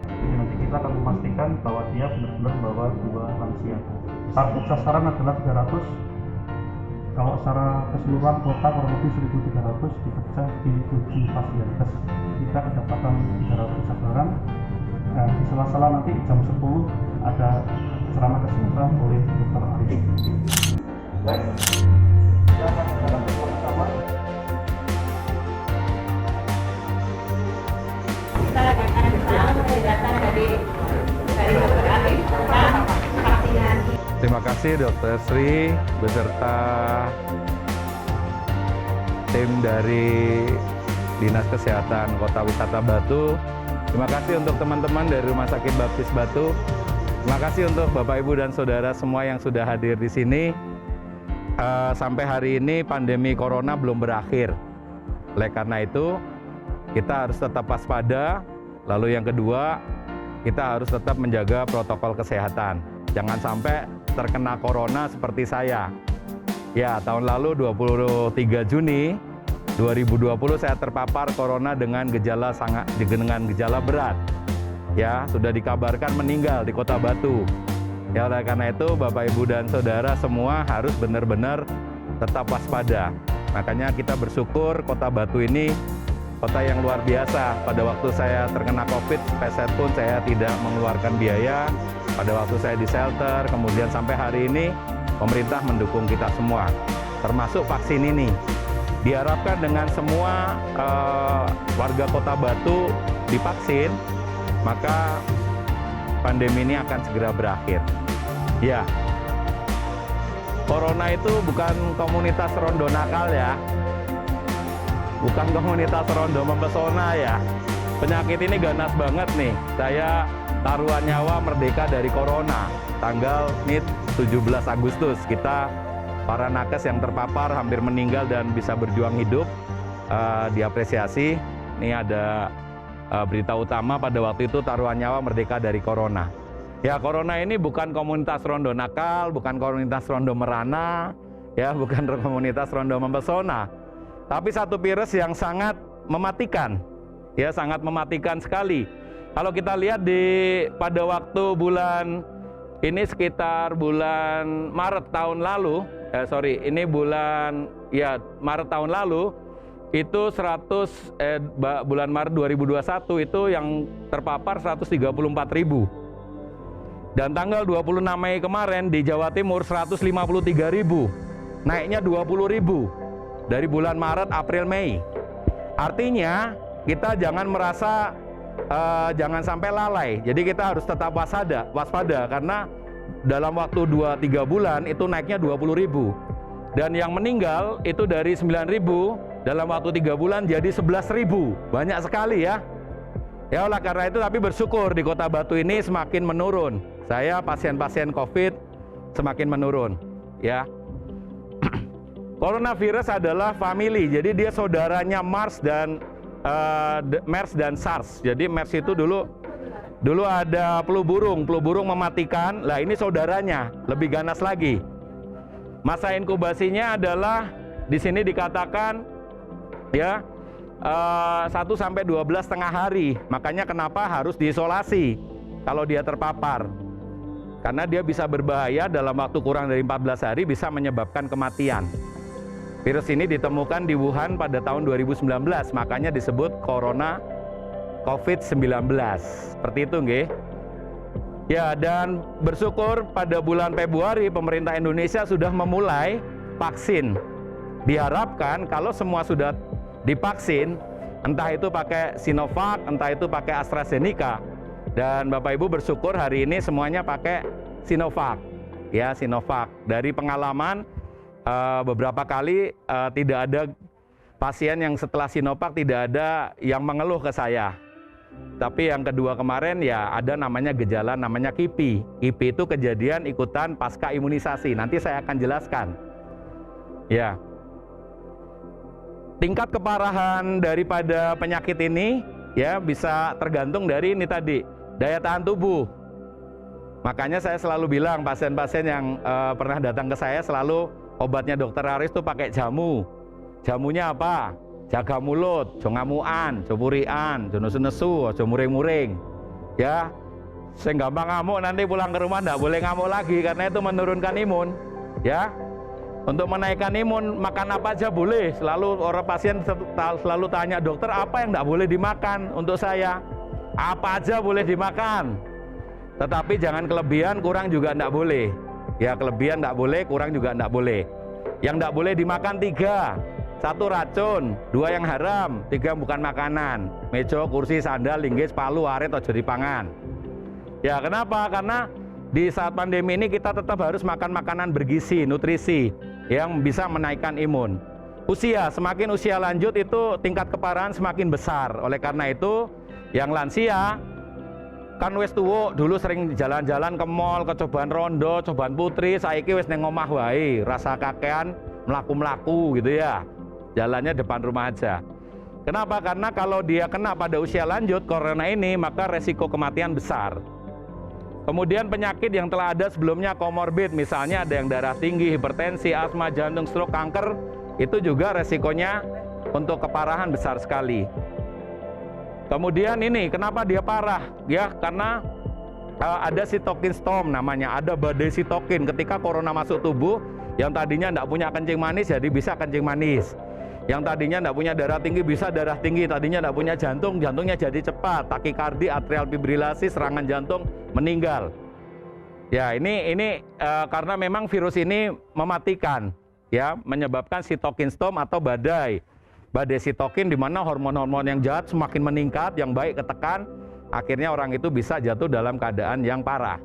Jadi nanti kita akan memastikan bahwa dia benar-benar bawa 2 lansia. Target sasaran adalah 300. Kalau secara keseluruhan kota kurang lebih 1.300 dipecah di 7 fasilitas. Kita kedapatan 300 sasaran. Dan di sela-sela nanti jam 10 ada ceramah kesehatan oleh Dr. Arif. Baik, kita akan berjalan bersama. Kita akan datang dari Dr. Arif tentang vaksinasi. Terima kasih Dr. Sri beserta tim dari Dinas Kesehatan Kota Wisata Batu. Terima kasih untuk teman-teman dari Rumah Sakit Baptis Batu. Terima kasih untuk Bapak, Ibu, dan Saudara semua yang sudah hadir di sini. Sampai hari ini pandemi Corona belum berakhir. Oleh karena itu, kita harus tetap waspada. Lalu yang kedua, kita harus tetap menjaga protokol kesehatan. Jangan sampai terkena Corona seperti saya. Ya, tahun lalu 23 Juni 2020 saya terpapar Corona dengan gejala berat. Ya, sudah dikabarkan meninggal di Kota Batu. Ya, oleh karena itu Bapak, Ibu, dan Saudara semua harus benar-benar tetap waspada. Makanya kita bersyukur Kota Batu ini kota yang luar biasa. Pada waktu saya terkena COVID, peset pun saya tidak mengeluarkan biaya. Pada waktu saya di shelter, kemudian sampai hari ini pemerintah mendukung kita semua, termasuk vaksin ini. Diharapkan dengan semua warga Kota Batu divaksin, maka pandemi ini akan segera berakhir. Ya, Corona itu bukan komunitas rondo nakal ya, bukan komunitas rondo mempesona ya. Penyakit ini ganas banget nih. Saya taruhan nyawa merdeka dari Corona, tanggal 17 Agustus. Kita para nakes yang terpapar hampir meninggal dan bisa berjuang hidup diapresiasi. Ini ada berita utama pada waktu itu, taruhan nyawa merdeka dari Corona. Ya, Corona ini bukan komunitas rondo nakal, bukan komunitas rondo merana, ya, bukan komunitas rondo mempesona, tapi satu virus yang sangat mematikan, ya, sangat mematikan sekali. Kalau kita lihat pada waktu bulan ini sekitar bulan Maret tahun lalu, Maret tahun lalu itu bulan Maret 2021 itu yang terpapar 134.000. Dan tanggal 26 Mei kemarin di Jawa Timur 153.000. Naiknya 20.000 dari bulan Maret, April, Mei. Artinya kita jangan merasa jangan sampai lalai. Jadi kita harus tetap waspada karena dalam waktu 2-3 bulan itu naiknya 20.000. Dan yang meninggal itu dari 9.000 dalam waktu 3 bulan jadi 11.000. Banyak sekali ya. Ya, oleh karena itu tapi bersyukur di Kota Batu ini semakin menurun. Saya pasien-pasien COVID semakin menurun, ya. Coronavirus adalah family, jadi dia saudaranya MERS dan SARS. Jadi MERS itu dulu ada flu burung mematikan. Lah ini saudaranya, lebih ganas lagi. Masa inkubasinya adalah di sini dikatakan ya 1 sampai 12,5 hari. Makanya kenapa harus diisolasi kalau dia terpapar. Karena dia bisa berbahaya dalam waktu kurang dari 14 hari bisa menyebabkan kematian. Virus ini ditemukan di Wuhan pada tahun 2019, makanya disebut Corona COVID-19. Seperti itu, nggih. Ya, dan bersyukur pada bulan Februari pemerintah Indonesia sudah memulai vaksin. Diharapkan kalau semua sudah divaksin, entah itu pakai Sinovac, entah itu pakai AstraZeneca, dan Bapak Ibu bersyukur hari ini semuanya pakai Sinovac. Ya, Sinovac. Dari pengalaman beberapa kali tidak ada pasien yang setelah Sinovac tidak ada yang mengeluh ke saya. Tapi yang kedua kemarin ya ada namanya gejala namanya KIPI. KIPI itu kejadian ikutan pasca imunisasi. Nanti saya akan jelaskan. Ya. Tingkat keparahan daripada penyakit ini ya bisa tergantung dari ini tadi, daya tahan tubuh. Makanya saya selalu bilang pasien-pasien yang pernah datang ke saya selalu obatnya Dokter Aris itu pakai jamu. Jamunya apa? Jaga mulut, jo ngamuan, jo purian, jo nesu-nesu, jo muring-muring. Ya, saya gampang ngamuk nanti pulang ke rumah nggak boleh ngamuk lagi karena itu menurunkan imun. Ya, untuk menaikkan imun makan apa aja boleh. Selalu orang pasien selalu tanya, dokter apa yang nggak boleh dimakan? Untuk saya, apa aja boleh dimakan. Tetapi jangan kelebihan, kurang juga nggak boleh. Ya, kelebihan nggak boleh, kurang juga nggak boleh. Yang nggak boleh dimakan 3. 1 racun, 2 yang haram, 3 bukan makanan. Meja, kursi, sandal, linggis, palu, arit, ojo dipangan. Ya, kenapa? Karena di saat pandemi ini kita tetap harus makan makanan bergizi, nutrisi yang bisa menaikkan imun. Semakin usia lanjut itu tingkat keparahan semakin besar. Oleh karena itu, yang lansia kan wis tuwuk, dulu sering jalan-jalan ke mall, kecobaan rondo, cobaan putri, saiki wis neng omah wae, rasa kakean melaku-melaku gitu ya. Jalannya depan rumah aja. Kenapa? Karena kalau dia kena pada usia lanjut corona ini, maka resiko kematian besar. Kemudian penyakit yang telah ada sebelumnya komorbid, misalnya ada yang darah tinggi, hipertensi, asma, jantung, stroke, kanker, itu juga resikonya untuk keparahan besar sekali. Kemudian ini, kenapa dia parah? Ya, karena ada sitokin storm namanya, ada badai sitokin. Ketika corona masuk tubuh, yang tadinya tidak punya kencing manis jadi bisa kencing manis. Yang tadinya tidak punya darah tinggi bisa darah tinggi. Tadinya tidak punya jantung, jantungnya jadi cepat. Takikardi, atrial fibrilasi, serangan jantung, meninggal. Ya, ini karena memang virus ini mematikan, ya, menyebabkan sitokin storm atau badai sitokin, di mana hormon-hormon yang jahat semakin meningkat, yang baik ketekan, akhirnya orang itu bisa jatuh dalam keadaan yang parah.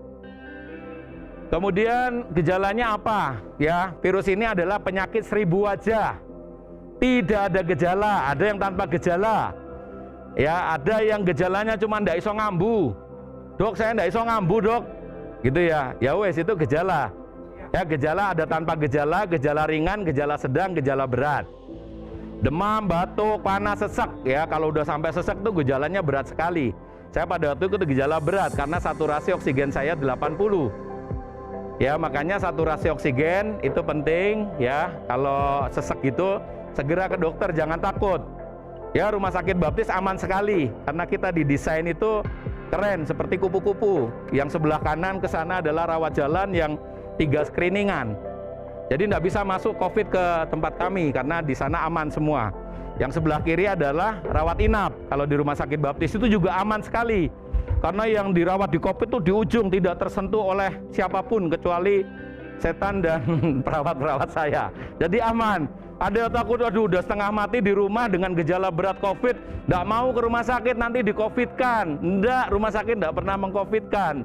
Kemudian gejalanya apa? Ya, virus ini adalah penyakit 1000 wajah. Tidak ada gejala, ada yang tanpa gejala. Ya, ada yang gejalanya cuma ndak iso ngambu. Dok, saya ndak iso ngambu, Dok. Gitu ya. Ya wes, itu gejala. Ya, gejala ada tanpa gejala, gejala ringan, gejala sedang, gejala berat. Demam, batuk, panas, sesak. Ya, kalau udah sampai sesak tuh gejalanya berat sekali. Saya pada waktu itu gejala berat karena saturasi oksigen saya 80. Ya, makanya saturasi oksigen itu penting ya. Kalau sesek gitu segera ke dokter, jangan takut. Ya, Rumah Sakit Baptis aman sekali karena kita didesain itu keren seperti kupu-kupu. Yang sebelah kanan ke sana adalah rawat jalan yang 3 screeningan. Jadi tidak bisa masuk COVID ke tempat kami karena di sana aman semua. Yang sebelah kiri adalah rawat inap. Kalau di Rumah Sakit Baptis itu juga aman sekali. Karena yang dirawat di COVID itu di ujung, tidak tersentuh oleh siapapun kecuali setan dan perawat-perawat saya. Jadi aman. Ada yang takut, aduh udah setengah mati di rumah dengan gejala berat COVID, nggak mau ke rumah sakit nanti di-COVID-kan. Enggak, rumah sakit nggak pernah meng-COVID-kan.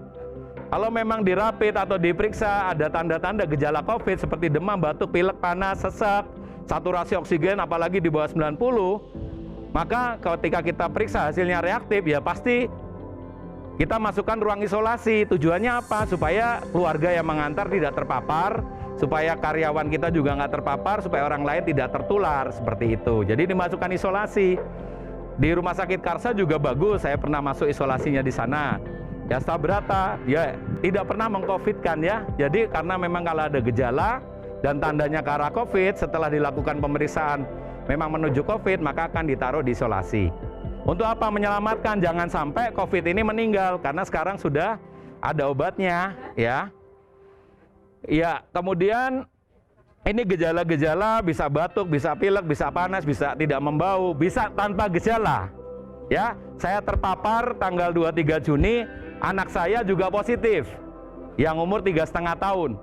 Kalau memang dirapid atau diperiksa ada tanda-tanda gejala COVID seperti demam, batuk, pilek, panas, sesak, saturasi oksigen apalagi di bawah 90, maka ketika kita periksa hasilnya reaktif, ya pasti kita masukkan ruang isolasi. Tujuannya apa? Supaya keluarga yang mengantar tidak terpapar, supaya karyawan kita juga nggak terpapar, supaya orang lain tidak tertular, seperti itu. Jadi dimasukkan isolasi. Di Rumah Sakit Karsa juga bagus, saya pernah masuk isolasinya di sana. Ya, Stabrata, ya tidak pernah meng-COVID-kan ya. Jadi karena memang kalau ada gejala dan tandanya ke arah COVID, setelah dilakukan pemeriksaan memang menuju COVID, maka akan ditaruh di isolasi. Untuk apa? Menyelamatkan, jangan sampai COVID ini meninggal, karena sekarang sudah ada obatnya, ya. Ya, kemudian ini gejala-gejala bisa batuk, bisa pilek, bisa panas, bisa tidak membau, bisa tanpa gejala. Ya, saya terpapar tanggal 23 Juni, anak saya juga positif, yang umur 3,5 tahun.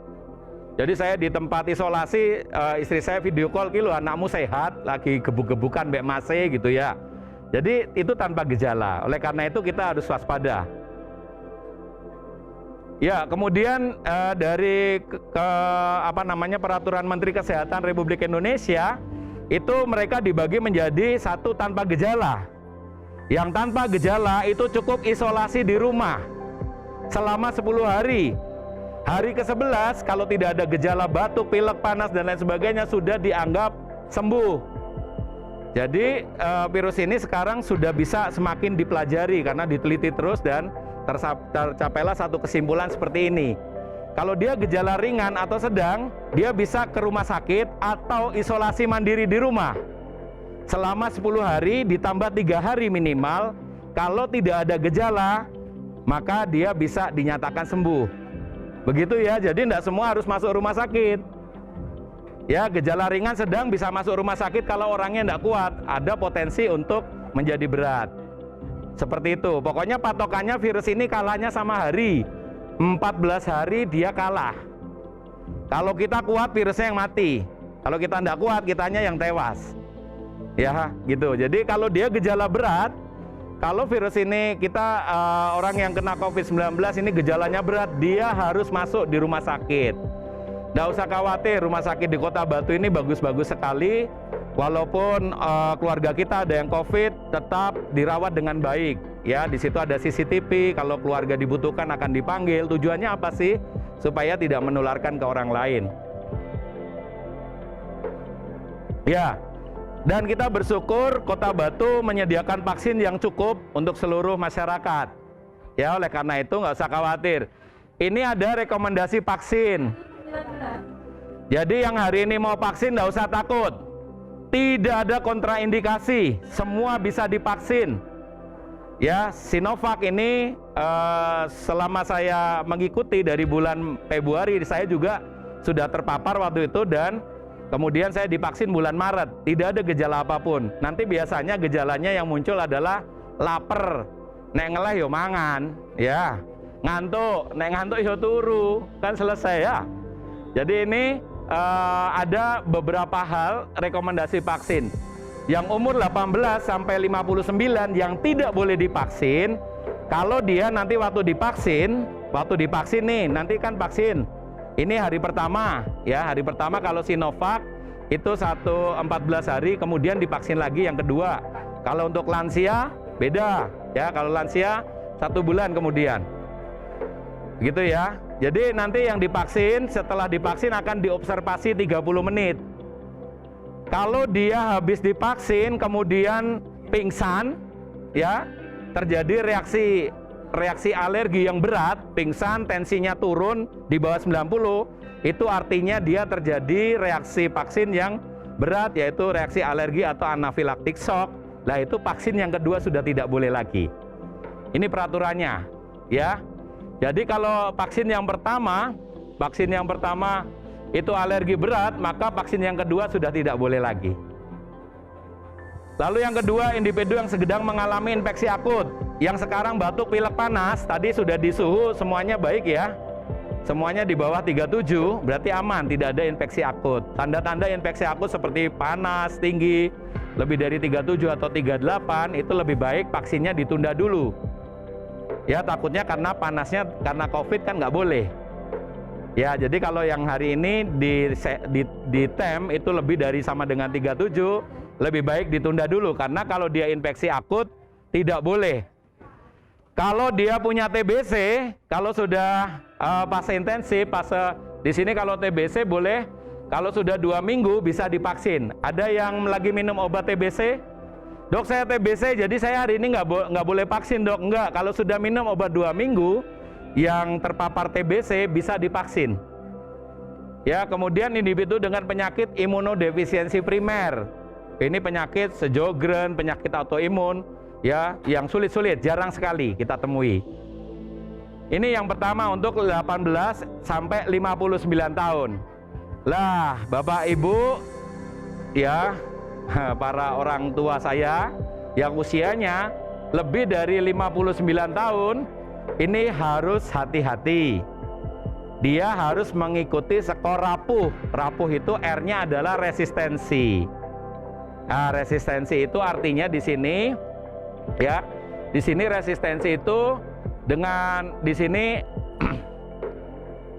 Jadi saya di tempat isolasi, istri saya video call, "Kilo, anakmu sehat, lagi gebuk-gebukan mbek mase," gitu ya. Jadi itu tanpa gejala. Oleh karena itu kita harus waspada. Ya, kemudian dari Peraturan Menteri Kesehatan Republik Indonesia itu mereka dibagi menjadi 1 tanpa gejala. Yang tanpa gejala itu cukup isolasi di rumah selama 10 hari. Hari ke-11 kalau tidak ada gejala batuk, pilek, panas dan lain sebagainya sudah dianggap sembuh. Jadi virus ini sekarang sudah bisa semakin dipelajari karena diteliti terus dan tercapailah satu kesimpulan seperti ini. Kalau dia gejala ringan atau sedang, dia bisa ke rumah sakit atau isolasi mandiri di rumah selama 10 hari ditambah 3 hari minimal. Kalau tidak ada gejala, maka dia bisa dinyatakan sembuh. Begitu ya, jadi tidak semua harus masuk rumah sakit. Ya, gejala ringan sedang bisa masuk rumah sakit kalau orangnya tidak kuat, ada potensi untuk menjadi berat. Seperti itu, pokoknya patokannya virus ini kalahnya sama hari. 14 hari dia kalah. Kalau kita kuat, virusnya yang mati. Kalau kita tidak kuat, kitanya yang tewas. Ya, gitu. Jadi kalau dia gejala berat, kalau virus ini kita orang yang kena COVID-19 ini gejalanya berat, dia harus masuk di rumah sakit. Nggak usah khawatir, rumah sakit di Kota Batu ini bagus-bagus sekali. Walaupun keluarga kita ada yang COVID, tetap dirawat dengan baik. Ya, di situ ada CCTV. Kalau keluarga dibutuhkan akan dipanggil. Tujuannya apa sih? Supaya tidak menularkan ke orang lain. Ya, dan kita bersyukur Kota Batu menyediakan vaksin yang cukup untuk seluruh masyarakat. Ya, oleh karena itu nggak usah khawatir. Ini ada rekomendasi vaksin. Jadi yang hari ini mau vaksin nggak usah takut. Tidak ada kontraindikasi, semua bisa divaksin. Ya, Sinovac ini selama saya mengikuti dari bulan Februari, saya juga sudah terpapar waktu itu dan kemudian saya divaksin bulan Maret. Tidak ada gejala apapun. Nanti biasanya gejalanya yang muncul adalah lapar, nek ngeleh yo mangan, ya, ngantuk, nek ngantuk yo turu, kan selesai ya. Jadi ini ada beberapa hal rekomendasi vaksin. Yang umur 18 sampai 59 yang tidak boleh divaksin, kalau dia nanti waktu divaksin nih, nanti kan vaksin. Ini hari pertama, ya, hari pertama kalau Sinovac itu 14 hari, kemudian divaksin lagi yang kedua. Kalau untuk lansia beda, ya, kalau lansia 1 bulan kemudian. Begitu ya. Jadi nanti yang divaksin, setelah divaksin akan diobservasi 30 menit. Kalau dia habis divaksin kemudian pingsan, ya, terjadi reaksi alergi yang berat, pingsan, tensinya turun di bawah 90, itu artinya dia terjadi reaksi vaksin yang berat, yaitu reaksi alergi atau anafilaktik shock. Nah, itu vaksin yang kedua sudah tidak boleh lagi. Ini peraturannya, ya. Jadi kalau vaksin yang pertama itu alergi berat, maka vaksin yang kedua sudah tidak boleh lagi. Lalu yang kedua, individu yang sedang mengalami infeksi akut, yang sekarang batuk, pilek, panas, tadi sudah di suhu semuanya baik ya, semuanya di bawah 37, berarti aman, tidak ada infeksi akut. Tanda-tanda infeksi akut seperti panas tinggi, lebih dari 37 atau 38, itu lebih baik vaksinnya ditunda dulu. Ya, takutnya karena panasnya, karena COVID kan nggak boleh. Ya, jadi kalau yang hari ini di TEM itu lebih dari sama dengan 37, lebih baik ditunda dulu, karena kalau dia infeksi akut tidak boleh. Kalau dia punya TBC, kalau sudah fase intensif, fase di sini kalau TBC boleh, kalau sudah 2 minggu bisa divaksin. Ada yang lagi minum obat TBC? Dok, saya TBC, jadi saya hari ini nggak boleh vaksin, dok. Enggak, kalau sudah minum obat 2 minggu, yang terpapar TBC bisa divaksin. Ya, kemudian individu dengan penyakit imunodefisiensi primer. Ini penyakit Sjögren, penyakit autoimun, ya, yang sulit-sulit, jarang sekali kita temui. Ini yang pertama untuk 18 sampai 59 tahun. Lah, Bapak Ibu, ya, para orang tua saya yang usianya lebih dari 59 tahun, ini harus hati-hati. Dia harus mengikuti skor rapuh. Rapuh itu R-nya adalah resistensi. Nah, resistensi itu artinya di sini, ya, di sini resistensi itu dengan di sini,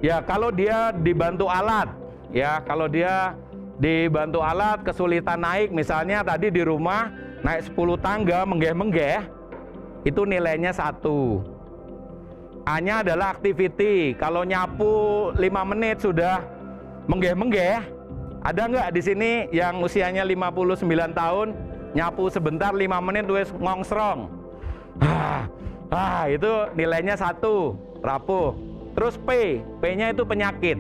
ya, kalau dia dibantu alat, ya, kalau dia dibantu alat kesulitan naik, misalnya tadi di rumah naik 10 tangga menggeh-menggeh, itu nilainya 1. A-nya adalah activity. Kalau nyapu 5 menit sudah menggeh-menggeh, ada nggak di sini yang usianya 59 tahun nyapu sebentar 5 menit wes ngongsrong? Itu nilainya 1, rapuh. Terus P-nya itu penyakit.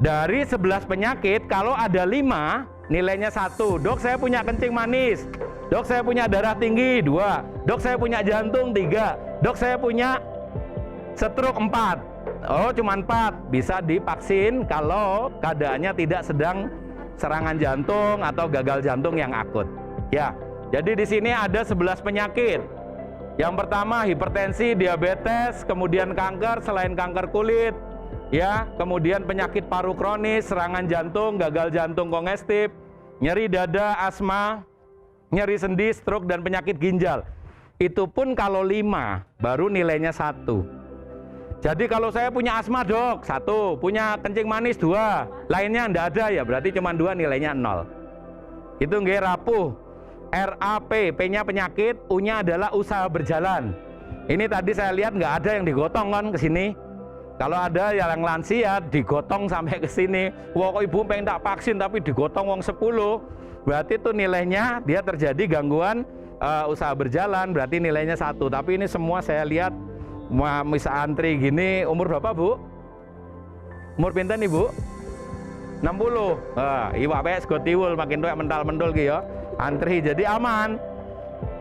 Dari 11 penyakit, kalau ada 5, nilainya 1. Dok, saya punya kencing manis. Dok, saya punya darah tinggi, 2. Dok, saya punya jantung, 3. Dok, saya punya Stroke 4. Oh, cuma 4. Bisa divaksin kalau keadaannya tidak sedang serangan jantung atau gagal jantung yang akut. Ya. Jadi di sini ada 11 penyakit. Yang pertama hipertensi, diabetes, kemudian kanker selain kanker kulit, ya, kemudian penyakit paru kronis, serangan jantung, gagal jantung kongestif, nyeri dada, asma, nyeri sendi, stroke, dan penyakit ginjal. Itu pun kalau 5 baru nilainya 1. Jadi kalau saya punya asma dok 1, punya kencing manis 2, lainnya enggak ada ya berarti cuma 2 nilainya 0. Itu nggih rapuh. RAP, P-nya penyakit, U-nya adalah usaha berjalan. Ini tadi saya lihat nggak ada yang digotong kan ke sini. Kalau ada yang lansia digotong sampai ke sini. Wah, kok ibu pengen tak vaksin tapi digotong wong 10. Berarti itu nilainya dia terjadi gangguan usaha berjalan, berarti nilainya 1. Tapi ini semua saya lihat bisa antri gini. Umur berapa bu? Umur pinten ibu? 60. Iwak pes gotiwul makin tuwek mental-mentul gitu ya. Antri jadi aman.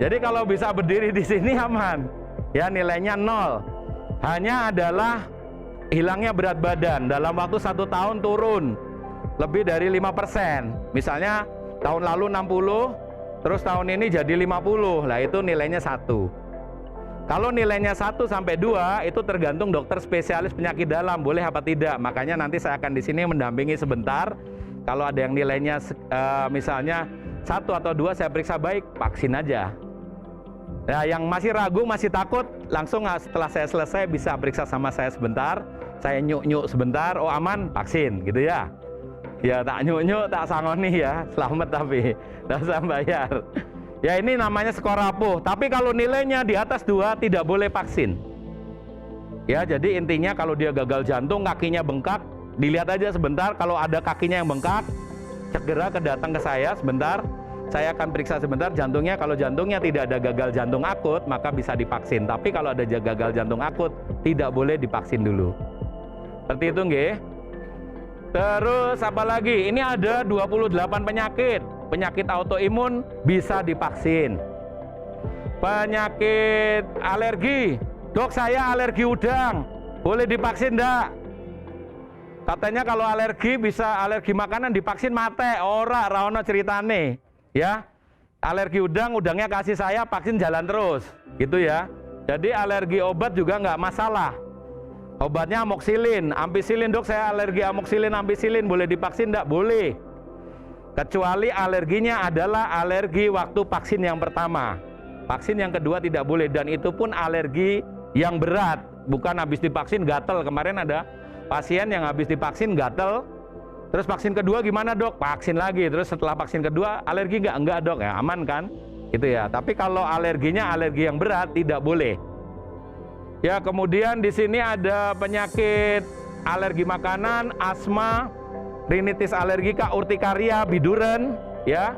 Jadi kalau bisa berdiri di sini aman. Ya nilainya 0. Hanya adalah hilangnya berat badan dalam waktu 1 tahun turun lebih dari 5%. Misalnya tahun lalu 60, terus tahun ini jadi 50. Lah itu nilainya 1. Kalau nilainya 1 sampai 2 itu tergantung dokter spesialis penyakit dalam boleh apa tidak. Makanya nanti saya akan di sini mendampingi sebentar. Kalau ada yang nilainya misalnya 1 atau 2 saya periksa baik, vaksin aja. Nah, yang masih ragu, masih takut, langsung setelah saya selesai bisa periksa sama saya sebentar. Saya nyuk-nyuk sebentar, oh aman, vaksin gitu ya. Ya tak nyuk-nyuk, tak sangoni ya, selamat tapi tidak usah bayar. Ya ini namanya skor rapuh. Tapi kalau nilainya di atas 2 tidak boleh vaksin. Ya jadi intinya kalau dia gagal jantung, kakinya bengkak, dilihat aja sebentar. Kalau ada kakinya yang bengkak, segera datang ke saya sebentar. Saya akan periksa sebentar jantungnya. Kalau jantungnya tidak ada gagal jantung akut, maka bisa divaksin. Tapi kalau ada gagal jantung akut, tidak boleh divaksin dulu. Seperti itu nggih. Terus apa lagi? Ini ada 28 penyakit. Penyakit autoimun bisa divaksin. Penyakit alergi. Dok saya alergi udang. Boleh divaksin enggak? Katanya kalau alergi bisa alergi makanan divaksin mate. Ora ono ceritane. Ya. Alergi udang, udangnya kasih saya, vaksin jalan terus. Gitu ya. Jadi alergi obat juga nggak masalah. Obatnya amoxicillin, ampicillin. Dok saya alergi amoxicillin, ampicillin. Boleh divaksin enggak? Boleh. Kecuali alerginya adalah alergi waktu vaksin yang pertama. Vaksin yang kedua tidak boleh. Dan itu pun alergi yang berat. Bukan habis divaksin gatel. Kemarin ada pasien yang habis divaksin gatel, terus vaksin kedua gimana dok? Vaksin lagi, terus setelah vaksin kedua alergi nggak? Enggak dok, ya aman kan? Gitu ya. Tapi kalau alerginya alergi yang berat tidak boleh. Ya kemudian di sini ada penyakit alergi makanan, asma, rinitis alergika, urtikaria, biduren, ya.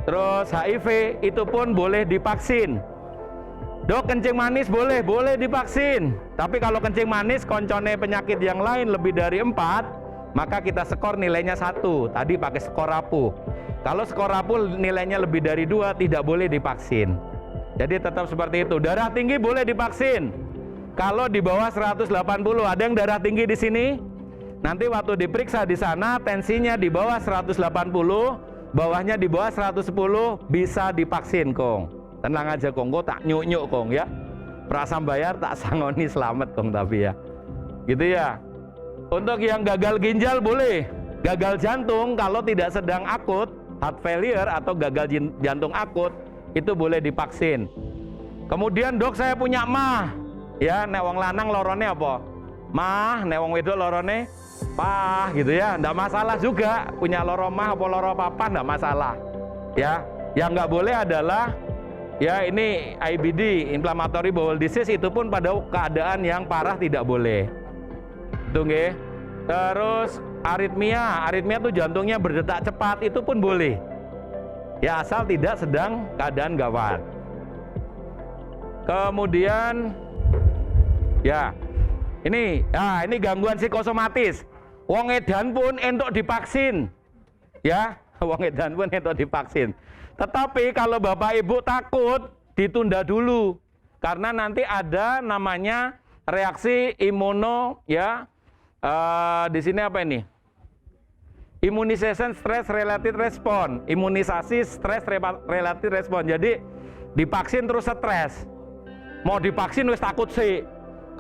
Terus HIV itu pun boleh divaksin. Dok kencing manis boleh divaksin. Tapi kalau kencing manis koncone penyakit yang lain lebih dari 4, maka kita skor nilainya 1. Tadi pakai skor rapuh. Kalau skor rapuh nilainya lebih dari 2 tidak boleh divaksin. Jadi tetap seperti itu. Darah tinggi boleh divaksin. Kalau di bawah 180, ada yang darah tinggi di sini? Nanti waktu diperiksa di sana tensinya di bawah 180, bawahnya di bawah 110 bisa divaksin kong. Tenang aja kong, kok tak nyuk-nyuk kong ya. Perasaan bayar tak sangoni selamat kong tapi ya. Gitu ya. Untuk yang gagal ginjal boleh. Gagal jantung kalau tidak sedang akut, heart failure atau gagal jantung akut, itu boleh divaksin. Kemudian dok saya punya mah. Ya, nek wong lanang lorone apa? Mah, nek wong wedok lorone pah gitu ya. Enggak masalah juga punya loro mah apa loro papa, enggak masalah. Ya, yang nggak boleh adalah ya ini IBD, inflammatory bowel disease, itu pun pada keadaan yang parah tidak boleh. Itu nggih. Terus aritmia tuh jantungnya berdetak cepat, itu pun boleh. Ya asal tidak sedang keadaan gawat. Kemudian ya ini gangguan psikosomatis. Wong edan pun entuk divaksin. Ya, wong edan pun entuk divaksin. Tetapi kalau Bapak Ibu takut, ditunda dulu. Karena nanti ada namanya reaksi imuno ya. Di sini apa ini? Immunization stress related response. Imunisasi stress related response. Jadi divaksin terus stres. Mau divaksin wis takut sih.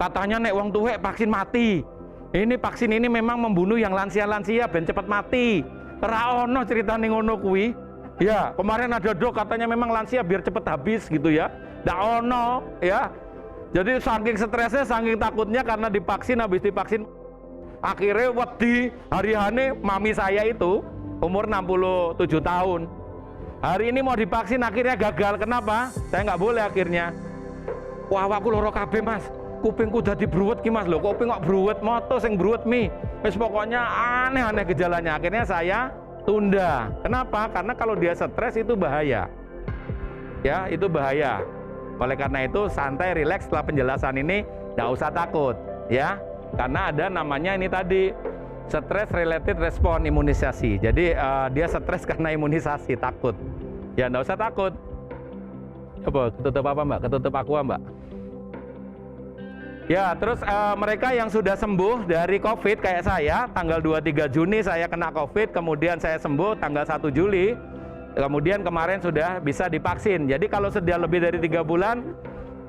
Katanya nek wong tuwek vaksin mati. Ini vaksin ini memang membunuh yang lansia-lansia ben cepat mati. Ora ono ceritane ngono kuwi. Ya, kemarin ada dok katanya memang lansia biar cepat habis gitu ya. Ndak ono ya. Jadi saking stresnya, saking takutnya karena divaksin, habis divaksin akhirnya wedi hari-hari mami saya itu umur 67 tahun. Hari ini mau divaksin akhirnya gagal. Kenapa? Saya nggak boleh akhirnya. Wah, aku loro kabeh mas. Kupingku dadi bruwet ki mas. Loh, kuping kok bruwet moto sing bruwet mi. Wis pokoknya aneh-aneh gejalanya. Akhirnya saya tunda. Kenapa? Karena kalau dia stres itu bahaya. Ya, itu bahaya. Oleh karena itu santai, rileks setelah penjelasan ini, nggak usah takut ya. Karena ada namanya ini tadi stress related response imunisasi. Jadi dia stres karena imunisasi, takut. Ya nggak usah takut. Coba ketutup apa mbak? Ketutup aqua mbak. Ya terus mereka yang sudah sembuh dari COVID kayak saya, tanggal 23 Juni saya kena COVID, kemudian saya sembuh tanggal 1 Juli, kemudian kemarin sudah bisa divaksin. Jadi kalau sudah lebih dari 3 bulan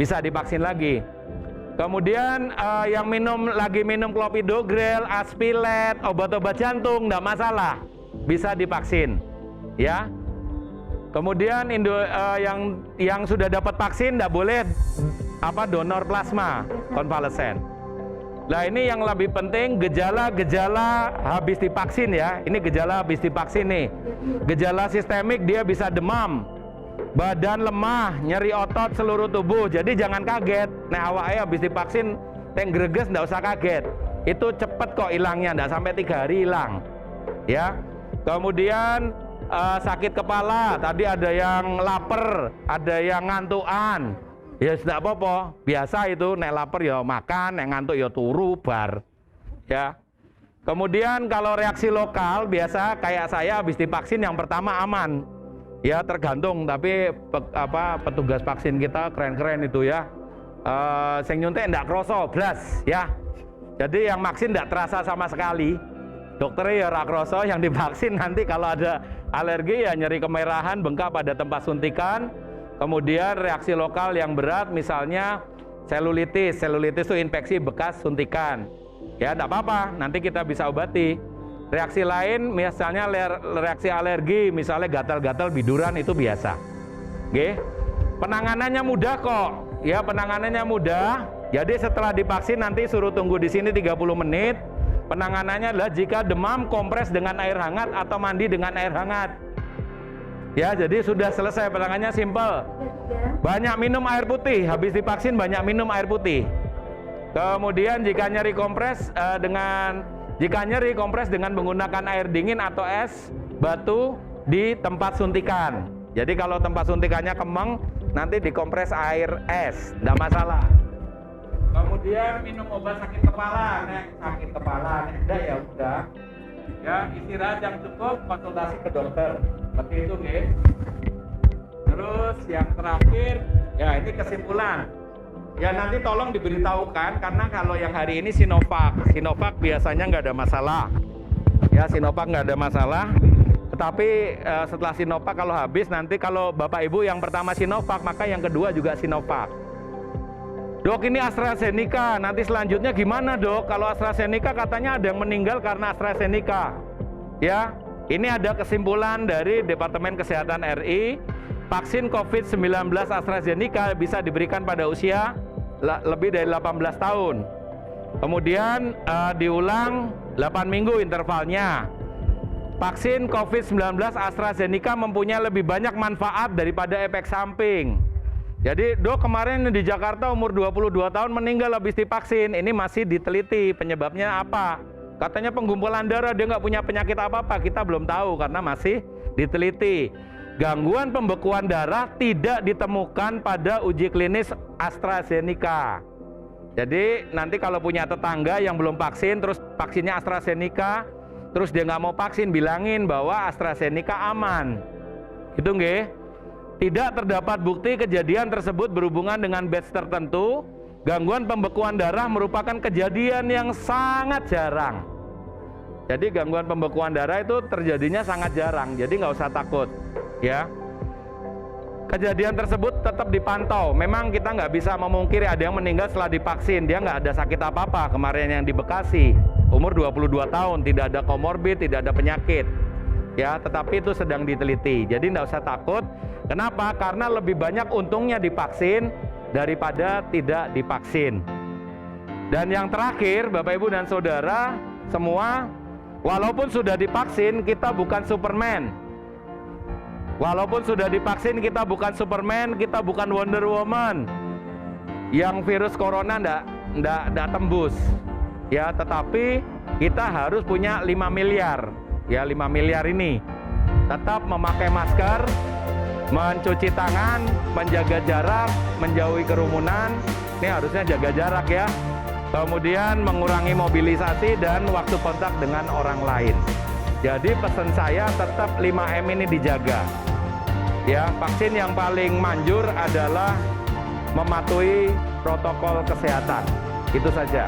bisa divaksin lagi. Kemudian yang lagi minum Clopidogrel, Aspilet, obat-obat jantung, enggak masalah, bisa divaksin, ya. Kemudian yang sudah dapat vaksin enggak boleh donor plasma konvalesen. Nah ini yang lebih penting gejala-gejala habis divaksin ya. Ini gejala habis divaksin nih. Gejala sistemik dia bisa demam, badan lemah, nyeri otot seluruh tubuh. Jadi jangan kaget. Nah awalnya habis divaksin teng greges nggak usah kaget. Itu cepet kok hilangnya, nggak sampai 3 hari hilang. Ya. Kemudian sakit kepala. Tadi ada yang lapar, ada yang ngantukan. Ya tidak apa-apa. Biasa itu nek lapar ya makan, nek ngantuk ya turu bar. Ya. Kemudian kalau reaksi lokal biasa kayak saya habis divaksin yang pertama aman. Ya tergantung, tapi petugas vaksin kita keren-keren itu ya. Sing nyuntik ndak kroso blas ya. Jadi yang vaksin ndak terasa sama sekali. Dokternya ya ora kroso, yang divaksin nanti kalau ada alergi ya nyeri kemerahan, bengkak pada tempat suntikan. Kemudian reaksi lokal yang berat misalnya selulitis. Selulitis itu infeksi bekas suntikan. Ya ndak apa-apa, nanti kita bisa obati. Reaksi lain misalnya reaksi alergi, misalnya gatal-gatal biduran itu biasa. Oke. Penanganannya mudah kok. Ya, penanganannya mudah. Jadi setelah divaksin nanti suruh tunggu di sini 30 menit. Penanganannya adalah jika demam kompres dengan air hangat atau mandi dengan air hangat. Ya, jadi sudah selesai, penanganannya simpel. Banyak minum air putih, habis divaksin banyak minum air putih. Kemudian jika nyeri kompres dengan menggunakan air dingin atau es batu di tempat suntikan. Jadi kalau tempat suntikannya kemeng, nanti dikompres air es, tidak masalah. Kemudian minum obat sakit kepala, sakit kepala, enggak ya udah. Ya istirahat yang cukup, konsultasi ke dokter. Seperti itu, guys. Terus yang terakhir, ya ini kesimpulan. Ya nanti tolong diberitahukan karena kalau yang hari ini Sinovac biasanya nggak ada masalah. Ya Sinovac nggak ada masalah. Tetapi setelah Sinovac kalau habis nanti kalau Bapak Ibu yang pertama Sinovac maka yang kedua juga Sinovac. Dok ini AstraZeneca, nanti selanjutnya gimana dok? Kalau AstraZeneca katanya ada yang meninggal karena AstraZeneca. Ya ini ada kesimpulan dari Departemen Kesehatan RI. Vaksin COVID-19 AstraZeneca bisa diberikan pada usia lebih dari 18 tahun. Kemudian diulang 8 minggu intervalnya. Vaksin COVID-19 AstraZeneca mempunyai lebih banyak manfaat daripada efek samping. Jadi dok kemarin di Jakarta umur 22 tahun meninggal habis divaksin. Ini masih diteliti penyebabnya apa. Katanya pengumpulan darah, dia nggak punya penyakit apa-apa. Kita belum tahu karena masih diteliti. Gangguan pembekuan darah tidak ditemukan pada uji klinis AstraZeneca. Jadi nanti kalau punya tetangga yang belum vaksin, terus vaksinnya AstraZeneca, terus dia nggak mau vaksin, bilangin bahwa AstraZeneca aman. Itu nggih. Tidak terdapat bukti kejadian tersebut berhubungan dengan batch tertentu Gangguan pembekuan darah merupakan kejadian yang sangat jarang. Jadi gangguan pembekuan darah itu terjadinya sangat jarang, jadi nggak usah takut ya. Kejadian tersebut tetap dipantau. Memang kita nggak bisa memungkiri ada yang meninggal setelah divaksin, dia nggak ada sakit apa-apa. Kemarin yang di Bekasi, umur 22 tahun, tidak ada komorbid, tidak ada penyakit ya, tetapi itu sedang diteliti, jadi nggak usah takut. Kenapa? Karena lebih banyak untungnya divaksin daripada tidak divaksin. Dan yang terakhir, Bapak Ibu dan Saudara semua, walaupun sudah divaksin, kita bukan Superman. Walaupun sudah divaksin, kita bukan Superman, kita bukan Wonder Woman yang virus corona ndak tembus ya, tetapi kita harus punya 5 miliar ya. 5 miliar ini tetap memakai masker, mencuci tangan, menjaga jarak, menjauhi kerumunan. Ini harusnya jaga jarak ya. Kemudian mengurangi mobilisasi dan waktu kontak dengan orang lain. Jadi pesan saya tetap 5M ini dijaga. Ya, vaksin yang paling manjur adalah mematuhi protokol kesehatan. Itu saja.